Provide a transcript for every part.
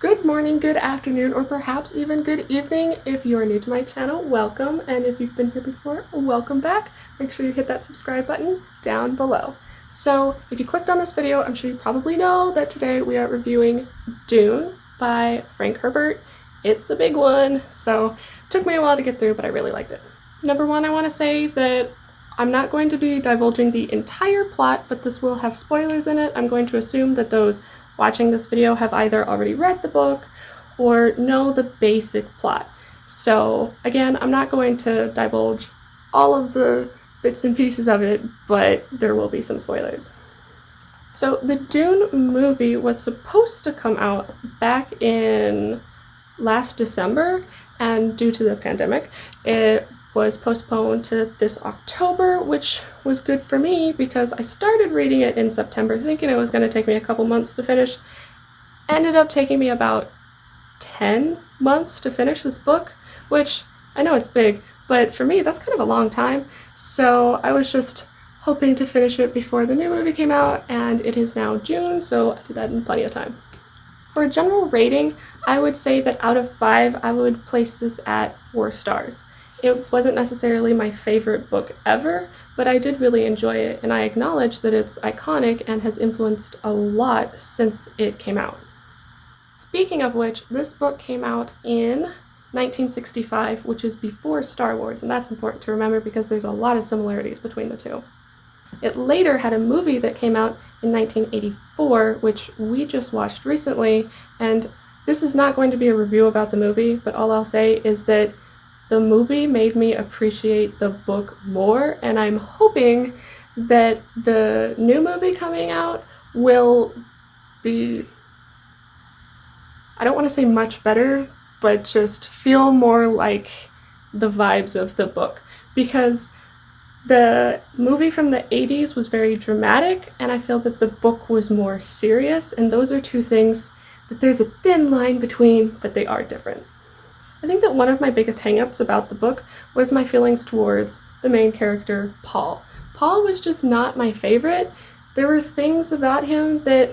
Good morning, good afternoon, or perhaps even good evening. If you are new to my channel, welcome, and if you've been here before, welcome back. Make sure you hit that subscribe button down below. So if you clicked on this video, I'm sure you probably know that today we are reviewing Dune by Frank Herbert. It's the big one, so it took me a while to get through, but I really liked it. Number one, I want to say that I'm not going to be divulging the entire plot, but this will have spoilers in it. I'm going to assume that those watching this video have either already read the book or know the basic plot. So again, I'm not going to divulge all of the bits and pieces of it, but there will be some spoilers. So the Dune movie was supposed to come out back in last December, and due to the pandemic, it was postponed to this October, which was good for me because I started reading it in September thinking it was going to take me a couple months to finish. Ended up taking me about 10 months to finish this book, which I know it's big, but for me that's kind of a long time. So I was just hoping to finish it before the new movie came out, and it is now June, so I did that in plenty of time. For a general rating, I would say that out of 5, I would place this at 4 stars. It wasn't necessarily my favorite book ever, but I did really enjoy it, and I acknowledge that it's iconic and has influenced a lot since it came out. Speaking of which, this book came out in 1965, which is before Star Wars, and that's important to remember because there's a lot of similarities between the two. It later had a movie that came out in 1984, which we just watched recently, and this is not going to be a review about the movie, but all I'll say is that the movie made me appreciate the book more, and I'm hoping that the new movie coming out will be, I don't want to say much better, but just feel more like the vibes of the book, because the movie from the 80s was very dramatic, and I feel that the book was more serious, and those are two things that there's a thin line between, but they are different. I think that one of my biggest hangups about the book was my feelings towards the main character, Paul. Paul was just not my favorite. There were things about him that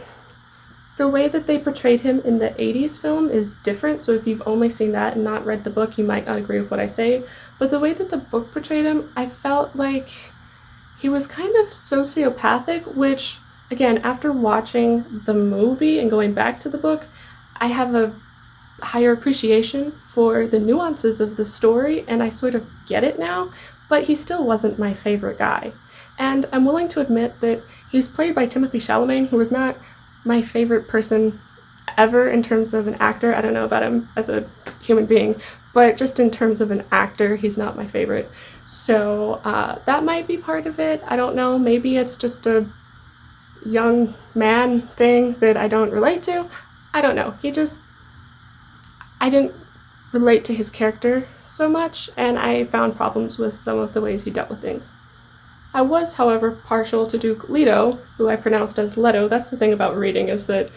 the way that they portrayed him in the 80s film is different, so if you've only seen that and not read the book, you might not agree with what I say, but the way that the book portrayed him, I felt like he was kind of sociopathic, which, again, after watching the movie and going back to the book, I have a higher appreciation for the nuances of the story, and I sort of get it now, but he still wasn't my favorite guy. And I'm willing to admit that he's played by Timothée Chalamet, who is not my favorite person ever in terms of an actor. I don't know about him as a human being, but just in terms of an actor, he's not my favorite. So that might be part of it. I don't know. Maybe it's just a young man thing that I don't relate to. I don't know. I didn't relate to his character so much, and I found problems with some of the ways he dealt with things. I was, however, partial to Duke Leto, who I pronounced as Leto. That's the thing about reading, is that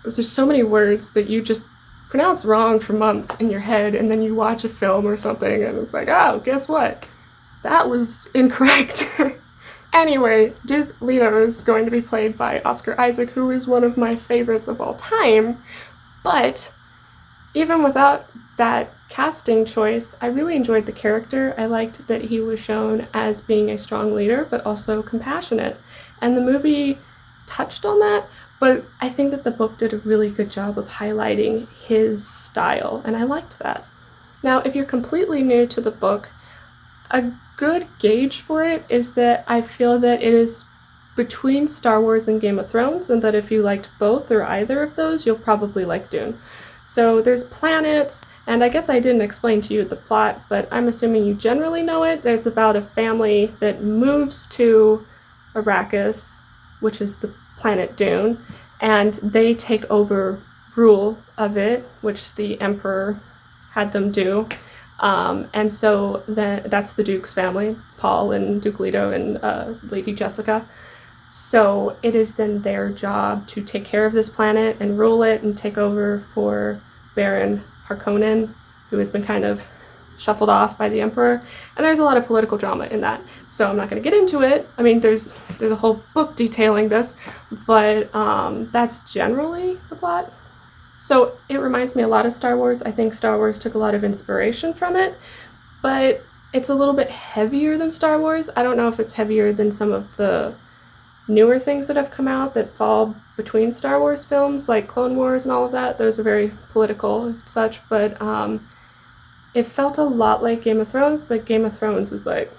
there's so many words that you just pronounce wrong for months in your head, and then you watch a film or something, and it's like, oh, guess what? That was incorrect. Anyway, Duke Leto is going to be played by Oscar Isaac, who is one of my favorites of all time, but even without that casting choice, I really enjoyed the character. I liked that he was shown as being a strong leader, but also compassionate. And the movie touched on that, but I think that the book did a really good job of highlighting his style, and I liked that. Now, if you're completely new to the book, a good gauge for it is that I feel that it is between Star Wars and Game of Thrones, and that if you liked both or either of those, you'll probably like Dune. So there's planets, and I guess I didn't explain to you the plot, but I'm assuming you generally know it. It's about a family that moves to Arrakis, which is the planet Dune, and they take over rule of it, which the Emperor had them do. And so that's the Duke's family, Paul and Duke Leto and Lady Jessica. So it is then their job to take care of this planet and rule it and take over for Baron Harkonnen, who has been kind of shuffled off by the Emperor. And there's a lot of political drama in that, so I'm not going to get into it. I mean, there's a whole book detailing this, but that's generally the plot. So it reminds me a lot of Star Wars. I think Star Wars took a lot of inspiration from it, but it's a little bit heavier than Star Wars. I don't know if it's heavier than some of the newer things that have come out that fall between Star Wars films, like Clone Wars and all of that. Those are very political and such, but it felt a lot like Game of Thrones, but Game of Thrones is like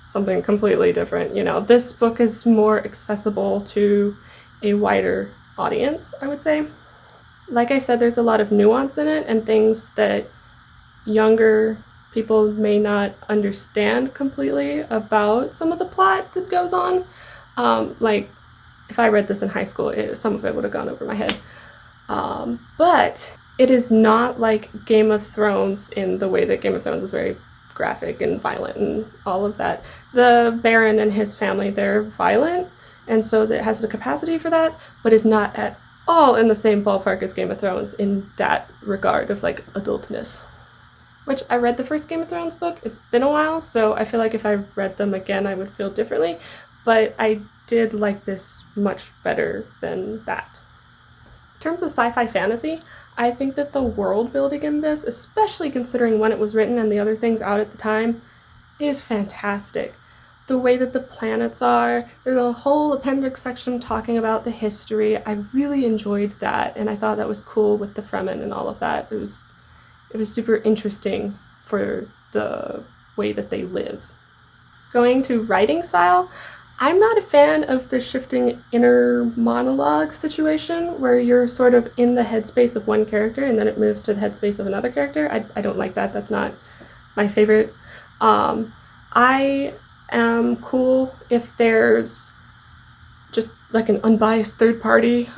something completely different. You know, this book is more accessible to a wider audience, I would say. Like I said, there's a lot of nuance in it and things that younger people may not understand completely about some of the plot that goes on. Like, if I read this in high school, some of it would have gone over my head. But it is not like Game of Thrones in the way that Game of Thrones is very graphic and violent and all of that. The Baron and his family, they're violent, and so it has the capacity for that, but is not at all in the same ballpark as Game of Thrones in that regard of like adultness. Which I read the first Game of Thrones book. It's been a while, so I feel like if I read them again, I would feel differently. But I did like this much better than that. In terms of sci-fi fantasy, I think that the world building in this, especially considering when it was written and the other things out at the time, is fantastic. The way that the planets are, there's a whole appendix section talking about the history. I really enjoyed that, and I thought that was cool with the Fremen and all of that. It was super interesting for the way that they live. Going to writing style, I'm not a fan of the shifting inner monologue situation where you're sort of in the headspace of one character and then it moves to the headspace of another character. I don't like that. That's not my favorite. I am cool if there's just like an unbiased third party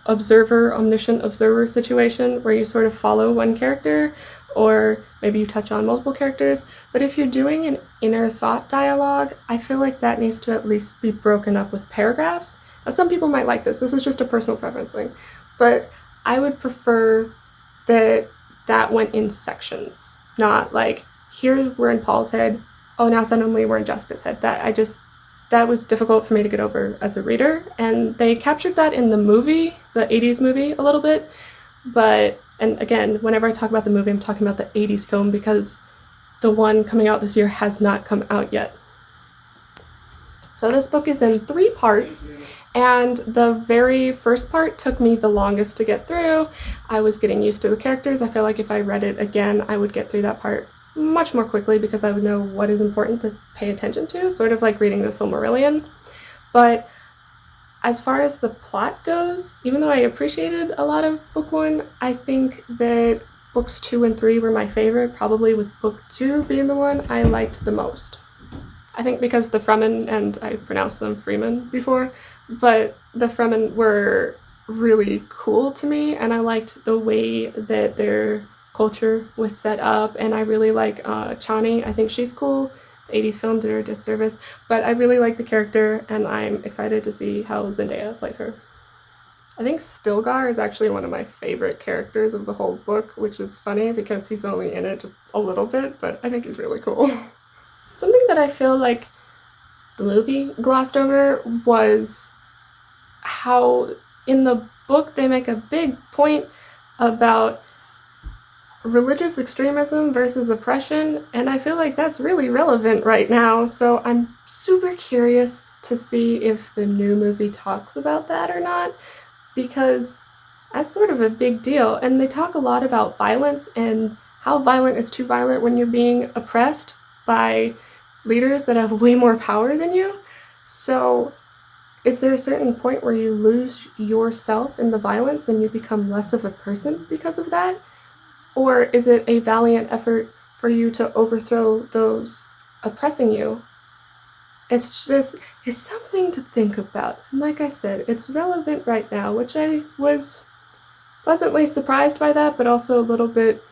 omniscient observer situation where you sort of follow one character, or maybe you touch on multiple characters. But if you're doing an inner thought dialogue, I feel like that needs to at least be broken up with paragraphs. Now, some people might like this. This is just a personal preference thing. But I would prefer that went in sections, not like, here we're in Paul's head, oh, now suddenly we're in Jessica's head. That was difficult for me to get over as a reader, and they captured that in the movie, the 80s movie, a little bit, but, and again, whenever I talk about the movie, I'm talking about the 80s film because the one coming out this year has not come out yet. So this book is in 3 parts, and the very first part took me the longest to get through. I was getting used to the characters. I feel like if I read it again, I would get through that part much more quickly because I would know what is important to pay attention to, sort of like reading the Silmarillion. But as far as the plot goes, even though I appreciated a lot of book 1, I think that books 2 and 3 were my favorite, probably with book 2 being the one I liked the most. I think because the Fremen, and I pronounced them Freeman before, but the Fremen were really cool to me, and I liked the way that their culture was set up, and I really like Chani. I think she's cool. The 80s film did her a disservice, but I really like the character, and I'm excited to see how Zendaya plays her. I think Stilgar is actually one of my favorite characters of the whole book, which is funny because he's only in it just a little bit, but I think he's really cool. Something that I feel like the movie glossed over was how in the book they make a big point about religious extremism versus oppression, and I feel like that's really relevant right now, so I'm super curious to see if the new movie talks about that or not, because that's sort of a big deal, and they talk a lot about violence and how violent is too violent when you're being oppressed by leaders that have way more power than you. So is there a certain point where you lose yourself in the violence and you become less of a person because of that? Or is it a valiant effort for you to overthrow those oppressing you? It's something to think about. And like I said, it's relevant right now, which I was pleasantly surprised by that, but also a little bit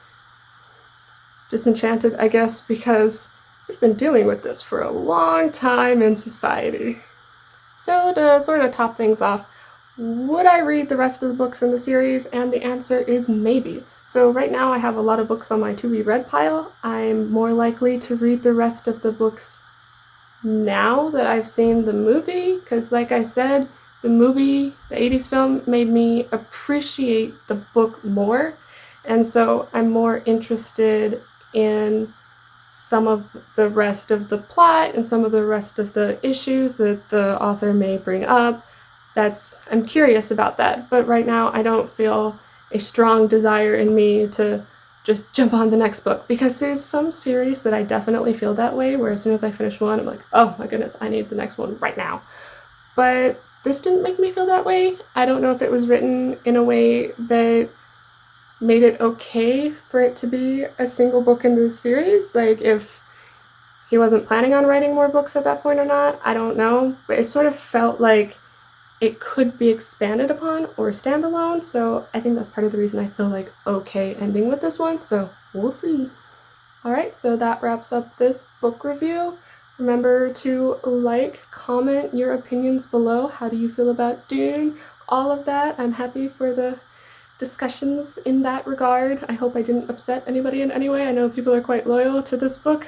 disenchanted, I guess, because we've been dealing with this for a long time in society. So to sort of top things off, would I read the rest of the books in the series? And the answer is maybe. So right now I have a lot of books on my to-be-read pile. I'm more likely to read the rest of the books now that I've seen the movie, because like I said, the movie, the 80s film, made me appreciate the book more, and so I'm more interested in some of the rest of the plot and some of the rest of the issues that the author may bring up. I'm curious about that, but right now I don't feel a strong desire in me to just jump on the next book, because there's some series that I definitely feel that way, where as soon as I finish one, I'm like, oh my goodness, I need the next one right now. But this didn't make me feel that way. I don't know if it was written in a way that made it okay for it to be a single book in the series. Like, if he wasn't planning on writing more books at that point or not, I don't know. But it sort of felt like it could be expanded upon or standalone, so I think that's part of the reason I feel like okay ending with this one, so we'll see. Alright, so that wraps up this book review. Remember to like, comment your opinions below. How do you feel about Dune? All of that. I'm happy for the discussions in that regard. I hope I didn't upset anybody in any way. I know people are quite loyal to this book,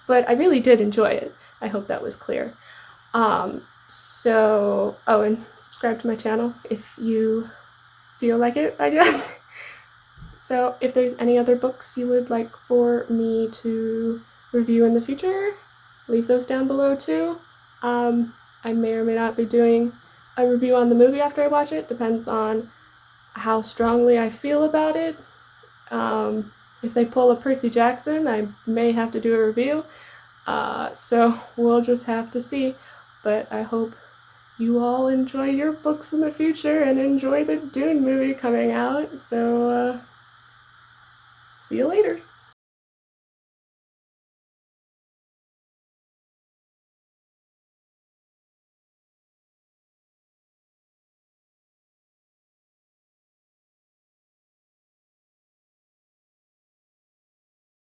but I really did enjoy it. I hope that was clear. And subscribe to my channel if you feel like it, I guess. So if there's any other books you would like for me to review in the future, leave those down below too. I may or may not be doing a review on the movie after I watch it, depends on how strongly I feel about it. If they pull a Percy Jackson, I may have to do a review. So we'll just have to see. But I hope you all enjoy your books in the future and enjoy the Dune movie coming out. So, see you later.